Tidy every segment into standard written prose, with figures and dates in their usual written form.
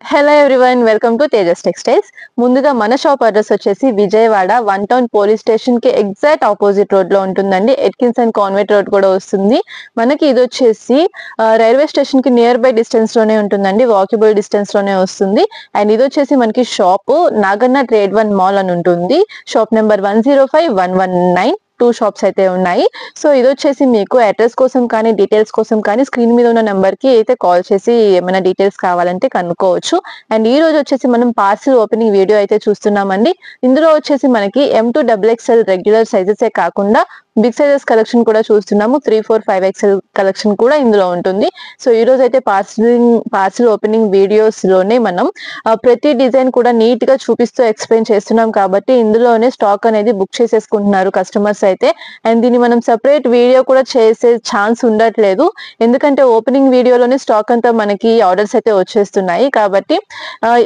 Hello everyone, welcome to Tejas textiles. ముందుగా మన shop address వచ్చేసి విజయవాడ 1 టౌన్ పోలీస్ స్టేషన్ కి ఎగ్జాక్ట్ ఆపోజిట్ రోడ్ లో ఉంటుందండి. ఎట్కిన్స్ అండ్ కాన్వెంట్ రోడ్ కూడా వస్తుంది మనకి. ఇది వచ్చేసి రైల్వే స్టేషన్ కి నియర్ బై డిస్టెన్స్ లోనే ఉంటుందండి, వాకబుల్ డిస్టెన్స్ లోనే వస్తుంది. అండ్ ఇది వచ్చేసి మనకి షాప్ నాగన్న ట్రేడ్ 1 మాల్ అని ఉంటుంది. షాప్ నెంబర్ 105-119 2 షాప్స్ అయితే ఉన్నాయి. సో ఇది వచ్చేసి మీకు అడ్రస్ కోసం కానీ డీటెయిల్స్ కోసం కానీ స్క్రీన్ మీద ఉన్న నెంబర్ కి అయితే కాల్ చేసి ఏమైనా డీటెయిల్స్ కావాలంటే కనుక్కోవచ్చు. అండ్ ఈ రోజు వచ్చేసి మనం పార్సిల్ ఓపెనింగ్ వీడియో అయితే చూస్తున్నామండి. ఇందులో వచ్చేసి మనకి M2XXL రెగ్యులర్ సైజెసే కాకుండా బిగ్ సైజెస్ కలెక్షన్ కూడా చూస్తున్నాము. 3, 4, 5XL కలెక్షన్ కూడా ఇందులో ఉంటుంది. సో ఈ రోజు అయితే పార్సిల్ ఓపెనింగ్ వీడియోస్ లోనే మనం ప్రతి డిజైన్ కూడా నీట్ గా చూపిస్తూ ఎక్స్ప్లెయిన్ చేస్తున్నాం కాబట్టి ఇందులోనే స్టాక్ అనేది బుక్ చేసేసుకుంటున్నారు కస్టమర్స్ అయితే. అండ్ దీన్ని మనం సెపరేట్ వీడియో కూడా చేసే ఛాన్స్ ఉండట్లేదు, ఎందుకంటే ఓపెనింగ్ వీడియోలోనే స్టాక్ అంతా మనకి ఆర్డర్స్ అయితే వచ్చేస్తున్నాయి. కాబట్టి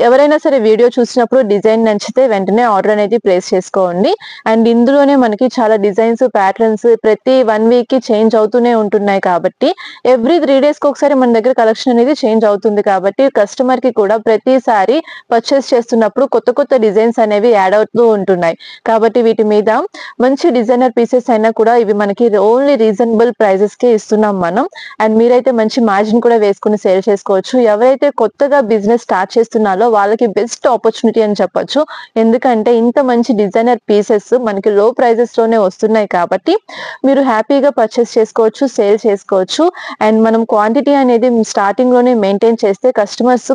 ఎవరైనా సరే వీడియో చూసినప్పుడు డిజైన్ నచ్చితే వెంటనే ఆర్డర్ అనేది ప్లేస్ చేసుకోండి. అండ్ ఇందులోనే మనకి చాలా డిజైన్స్ ప్యాటర్న్స్ ప్రతి 1 వీక్ కి చేంజ్ అవుతూనే ఉంటున్నాయి కాబట్టి ఎవ్రీ 3 days కి ఒకసారి మన దగ్గర కలెక్షన్ అనేది చేంజ్ అవుతుంది. కాబట్టి కస్టమర్ కి కూడా ప్రతిసారి పర్చేస్ చేస్తున్నప్పుడు కొత్త కొత్త డిజైన్స్ అనేవి యాడ్ అవుతూ ఉంటున్నాయి. కాబట్టి వీటి మీద మంచి డిజైనర్ పీసెస్ అయినా కూడా ఇవి మనకి ఓన్లీ రీజనబుల్ ప్రైజెస్ కే ఇస్తున్నాం మనం. అండ్ మీరైతే మంచి మార్జిన్ కూడా వేసుకుని సేల్ చేసుకోవచ్చు. ఎవరైతే కొత్తగా బిజినెస్ స్టార్ట్ చేస్తున్నారో వాళ్ళకి బెస్ట్ ఆపర్చునిటీ అని చెప్పొచ్చు, ఎందుకంటే ఇంత మంచి డిజైనర్ పీసెస్ మనకి లో ప్రైజెస్ లోనే వస్తున్నాయి కాబట్టి మీరు హ్యాపీగా పర్చేస్ చేసుకోవచ్చు, సేల్ చేసుకోవచ్చు. అండ్ మనం క్వాంటిటీ అనేది స్టార్టింగ్ లోనే మెయింటైన్ చేస్తే కస్టమర్స్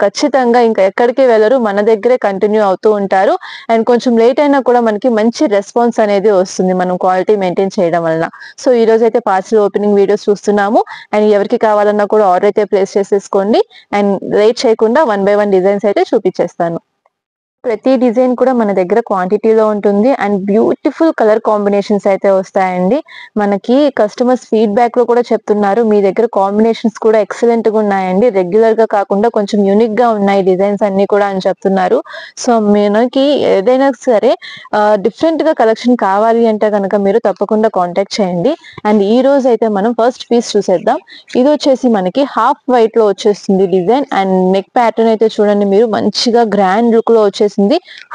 ఖచ్చితంగా ఇంకా ఎక్కడికి వెళ్ళరు, మన దగ్గరే కంటిన్యూ అవుతూ ఉంటారు. అండ్ కొంచెం లేట్ అయినా కూడా మనకి మంచి రెస్పాన్స్ అనేది వస్తుంది మనం క్వాలిటీ మెయింటైన్ చేయడం వలన. సో ఈ రోజు అయితే పార్సిల్ ఓపెనింగ్ వీడియోస్ చూస్తున్నాము. అండ్ ఎవరికి కావాలన్నా కూడా ఆర్డర్ అయితే ప్లేస్ చేసేసుకోండి. అండ్ లేట్ చేయకుండా 1 by 1 డిజైన్స్ అయితే చూపించేస్తాను. ప్రతి డిజైన్ కూడా మన దగ్గర క్వాంటిటీలో ఉంటుంది. అండ్ బ్యూటిఫుల్ కలర్ కాంబినేషన్స్ అయితే వస్తాయండి. మనకి కస్టమర్స్ ఫీడ్బ్యాక్ లో కూడా చెప్తున్నారు మీ దగ్గర కాంబినేషన్స్ కూడా ఎక్సలెంట్ గా ఉన్నాయండి, రెగ్యులర్ గా కాకుండా కొంచెం యూనిక్ గా ఉన్నాయి డిజైన్స్ అన్ని కూడా అని చెప్తున్నారు. సో మనకి ఏదైనా సరే డిఫరెంట్ గా కలెక్షన్ కావాలి అంటే కనుక మీరు తప్పకుండా కాంటాక్ట్ చేయండి. అండ్ ఈ రోజు అయితే మనం ఫస్ట్ పీస్ చూసేద్దాం. ఇది వచ్చేసి మనకి హాఫ్ వైట్ లో వచ్చేస్తుంది డిజైన్. అండ్ నెక్ ప్యాటర్న్ అయితే చూడండి మీరు, మంచిగా గ్రాండ్ లుక్ లో వచ్చేసింది,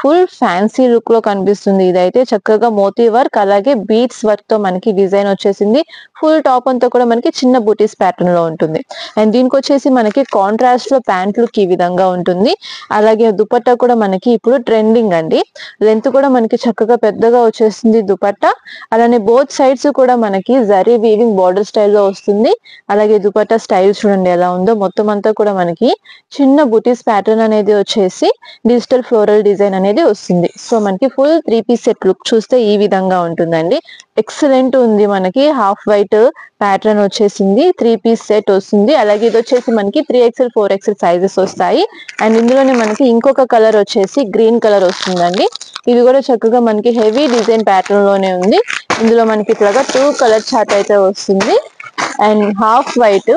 ఫుల్ ఫ్యాన్సీ లుక్ లో కనిపిస్తుంది. ఇదైతే చక్కగా మోతీ వర్క్ అలాగే బీట్స్ వర్క్ తో మనకి డిజైన్ వచ్చేసింది. ఫుల్ టాప్ అంతా కూడా మనకి చిన్న బూటీస్ ప్యాటర్న్ లో ఉంటుంది. అండ్ దీనికి వచ్చేసి మనకి కాంట్రాస్ట్ లో ప్యాంట్ లుక్ ఈ విధంగా ఉంటుంది. అలాగే దుపట్టా కూడా మనకి ఇప్పుడు ట్రెండింగ్ అండి, లెంత్ కూడా మనకి చక్కగా పెద్దగా వచ్చేస్తుంది దుపట్టా. అలానే బోత్ సైడ్స్ కూడా మనకి జరీ వీవింగ్ బార్డర్ స్టైల్లో వస్తుంది. అలాగే దుపట్టా స్టైల్ చూడండి ఎలా ఉందో, మొత్తం అంతా కూడా మనకి చిన్న బూటీస్ ప్యాటర్న్ అనేది వచ్చేసి డిజిటల్ ఫ్లోరల్ డిజైన్ అనేది వస్తుంది. సో మనకి ఫుల్ 3 piece సెట్ లుక్ చూస్తే ఈ విధంగా ఉంటుందండి. ఎక్సలెంట్ ఉంది, మనకి హాఫ్ వైట్ ప్యాటర్న్ వచ్చేసింది, 3 piece సెట్ వస్తుంది. అలాగే ఇది వచ్చేసి మనకి 3XL 4XL సైజెస్ వస్తాయి. అండ్ ఇందులోనే మనకి ఇంకొక కలర్ వచ్చేసి గ్రీన్ కలర్ వస్తుందండి. ఇది కూడా చక్కగా మనకి హెవీ డిజైన్ ప్యాటర్న్ లోనే ఉంది. ఇందులో మనకి ఇట్లాగా 2 కలర్ చార్ట్ అయితే వస్తుంది. అండ్ హాఫ్ వైట్,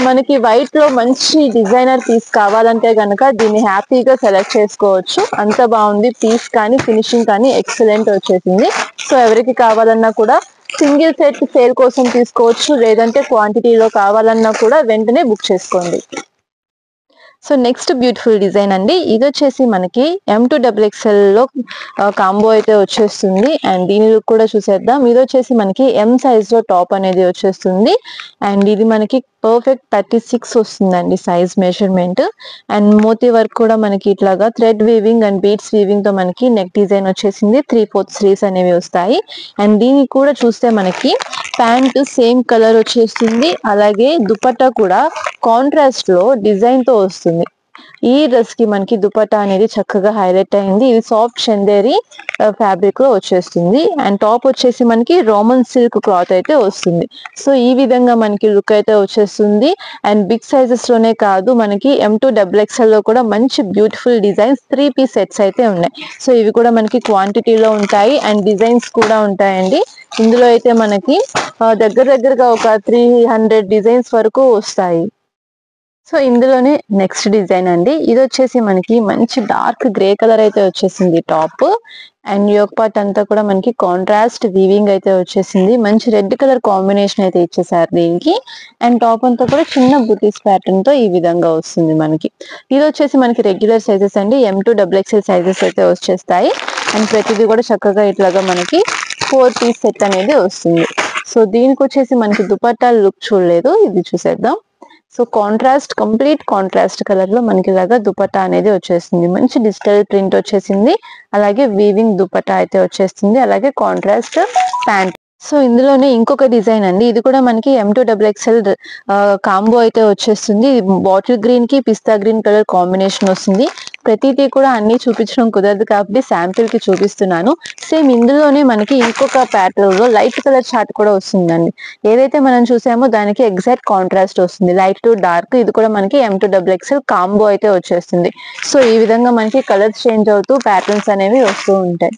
మనకి వైట్ లో మంచి డిజైనర్ పీస్ కావాలంటే గనక దీన్ని హ్యాపీగా సెలెక్ట్ చేసుకోవచ్చు. అంత బాగుంది పీస్ కానీ ఫినిషింగ్ కానీ ఎక్సలెంట్ వచ్చేసింది. సో ఎవరికి కావాలన్నా కూడా సింగిల్ సెట్ సేల్ కోసం తీసుకోవచ్చు, లేదంటే క్వాంటిటీలో కావాలన్నా కూడా వెంటనే బుక్ చేసుకోండి. సో నెక్స్ట్ బ్యూటిఫుల్ డిజైన్ అండి. ఇది వచ్చేసి మనకి M2XXL లో కాంబో అయితే వచ్చేస్తుంది. అండ్ దీని లుక్ కూడా చూసేద్దాం. ఇది వచ్చేసి మనకి M సైజ్ లో టాప్ అనేది వచ్చేస్తుంది. అండ్ ఇది మనకి పర్ఫెక్ట్ 36 వస్తుందండి సైజ్ మెజర్మెంట్. అండ్ మోతీ వర్క్ కూడా మనకి ఇట్లాగా thread weaving and beads weaving తో మనకి నెక్ డిజైన్ వచ్చేసింది. 3/4 స్లీవ్స్ అనేవి వస్తాయి. అండ్ దీనికి కూడా చూస్తే మనకి ప్యాంట్ సేమ్ కలర్ వచ్చేస్తుంది. అలాగే దుపట్టా కూడా కాంట్రాస్ట్ లో డిజైన్ తో వస్తుంది. ఈ డ్రెస్ కి మనకి దుపట్టా అనేది చక్కగా హైలైట్ అయింది. ఇది సాఫ్ట్ చందేరి ఫ్యాబ్రిక్ లో వచ్చేస్తుంది. అండ్ టాప్ వచ్చేసి మనకి రోమన్ సిల్క్ క్లాత్ అయితే వస్తుంది. సో ఈ విధంగా మనకి లుక్ అయితే వచ్చేస్తుంది. అండ్ బిగ్ సైజెస్ లోనే కాదు, మనకి M2XXL లో కూడా మంచి బ్యూటిఫుల్ డిజైన్స్ 3 piece సెట్స్ అయితే ఉన్నాయి. సో ఇవి కూడా మనకి క్వాంటిటీలో ఉంటాయి అండ్ డిజైన్స్ కూడా ఉంటాయండి. ఇందులో అయితే మనకి దగ్గరగా ఒక 300 డిజైన్స్ వరకు వస్తాయి. సో ఇందులోనే నెక్స్ట్ డిజైన్ అండి. ఇది వచ్చేసి మనకి మంచి డార్క్ గ్రే కలర్ అయితే వచ్చేసింది టాప్. అండ్ యోక్ పార్ట్ అంతా కూడా మనకి కాంట్రాస్ట్ వీవింగ్ అయితే వచ్చేసింది. మంచి రెడ్ కలర్ కాంబినేషన్ అయితే ఇచ్చేసారు దీనికి. అండ్ టాప్ అంతా కూడా చిన్న బుటీస్ ప్యాటర్న్ తో ఈ విధంగా వస్తుంది మనకి. ఇది వచ్చేసి మనకి రెగ్యులర్ సైజెస్ అండి, M2XXL సైజెస్ అయితే వచ్చేస్తాయి. అండ్ ప్రతిదీ కూడా చక్కగా ఇట్లాగా మనకి 4 పీస్ సెట్ అనేది వస్తుంది. సో దీనికి వచ్చేసి మనకి దుపట్టా లుక్ చూడలేదు, ఇది చూసేద్దాం. So contrast, complete contrast colour లో మనకి ఇలాగా దుపట్టా అనేది వచ్చేసింది. మంచి డిజిటల్ ప్రింట్ వచ్చేసింది, అలాగే వీవింగ్ దుపట్టా అయితే వచ్చేస్తుంది, అలాగే కాంట్రాస్ట్ ప్యాంట్. సో ఇందులోనే ఇంకొక డిజైన్ అండి, ఇది కూడా మనకి M2XXL కాంబో అయితే వచ్చేస్తుంది. బాటిల్ గ్రీన్ కి పిస్తా గ్రీన్ కలర్ కాంబినేషన్ వస్తుంది. ప్రతిదీ కూడా అన్ని చూపించడం కుదరదు కాబట్టి శాంపిల్ కి చూపిస్తున్నాను. సేమ్ ఇందులోనే మనకి ఇంకొక ప్యాటర్న్ లో లైట్ కలర్ చార్ట్ కూడా వస్తుందండి. ఏదైతే మనం చూసామో దానికి ఎగ్జాక్ట్ కాంట్రాస్ట్ వస్తుంది, లైట్ టు డార్క్. ఇది కూడా మనకి M2XXL కాంబో అయితే వచ్చేస్తుంది. సో ఈ విధంగా మనకి కలర్స్ చేంజ్ అవుతూ ప్యాటర్న్స్ అనేవి వస్తూ ఉంటాయి.